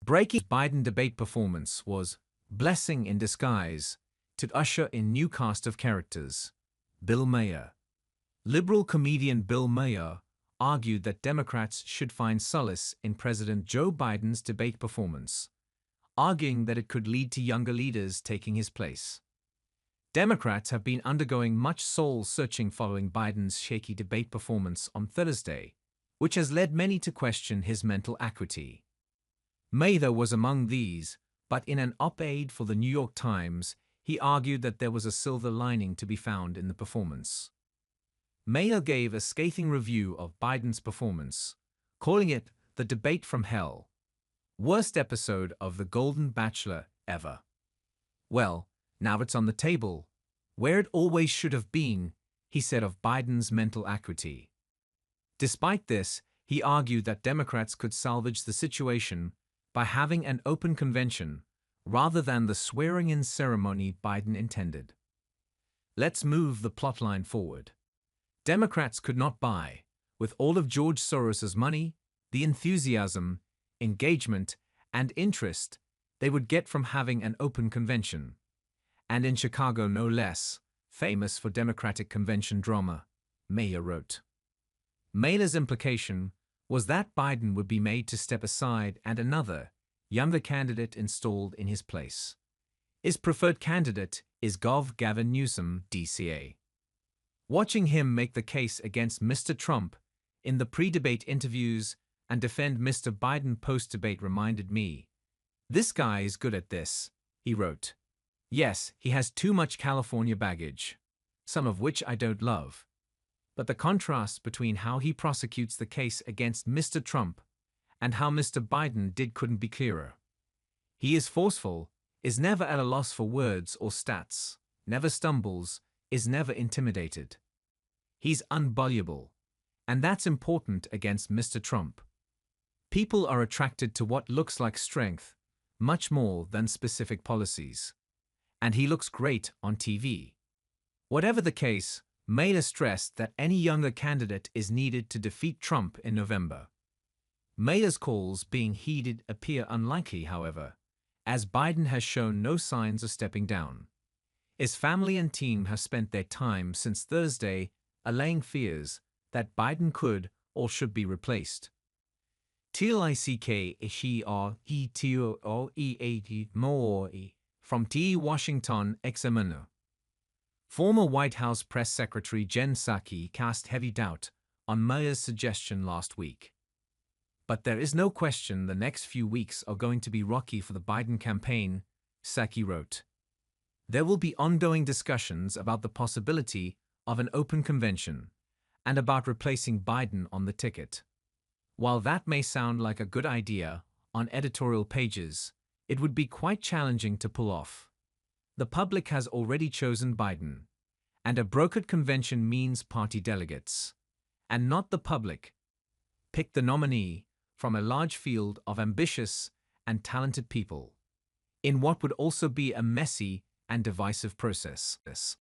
Breaking Biden debate performance was blessing in disguise to usher in new cast of characters. Bill Maher. Liberal comedian Bill Maher argued that Democrats should find solace in President Joe Biden's debate performance, arguing that it could lead to younger leaders taking his place. Democrats have been undergoing much soul-searching following Biden's shaky debate performance on Thursday, which has led many to question his mental acuity. Maher was among these, but in an op-ed for the New York Times, he argued that there was a silver lining to be found in the performance. Maher gave a scathing review of Biden's performance, calling it the debate from hell. Worst episode of The Golden Bachelor ever. Well, now it's on the table, where it always should have been, he said of Biden's mental acuity. Despite this, he argued that Democrats could salvage the situation by having an open convention rather than the swearing-in ceremony Biden intended. Let's move the plotline forward. Democrats could not buy, with all of George Soros's money, the enthusiasm, engagement, and interest they would get from having an open convention. And in Chicago no less, famous for Democratic convention drama, Maher wrote. Maher's implication was that Biden would be made to step aside and another, younger candidate installed in his place. His preferred candidate is Gavin Newsom, DCA. Watching him make the case against Mr. Trump in the pre-debate interviews and defend Mr. Biden post-debate reminded me, "This guy is good at this," he wrote. Yes, he has too much California baggage, some of which I don't love. But the contrast between how he prosecutes the case against Mr. Trump and how Mr. Biden did couldn't be clearer. He is forceful, is never at a loss for words or stats, never stumbles, is never intimidated. He's unbullyable, and that's important against Mr. Trump. People are attracted to what looks like strength, much more than specific policies. And he looks great on TV. Whatever the case, Maher stressed that any younger candidate is needed to defeat Trump in November. Maher's calls being heeded appear unlikely, however, as Biden has shown no signs of stepping down. His family and team have spent their time since Thursday allaying fears that Biden could or should be replaced. From Washington Examiner. Former White House Press Secretary Jen Psaki cast heavy doubt on Maher's suggestion last week. But there is no question the next few weeks are going to be rocky for the Biden campaign, Psaki wrote. There will be ongoing discussions about the possibility of an open convention and about replacing Biden on the ticket. While that may sound like a good idea on editorial pages, it would be quite challenging to pull off. The public has already chosen Biden, and a brokered convention means party delegates, and not the public, pick the nominee from a large field of ambitious and talented people, in what would also be a messy and divisive process.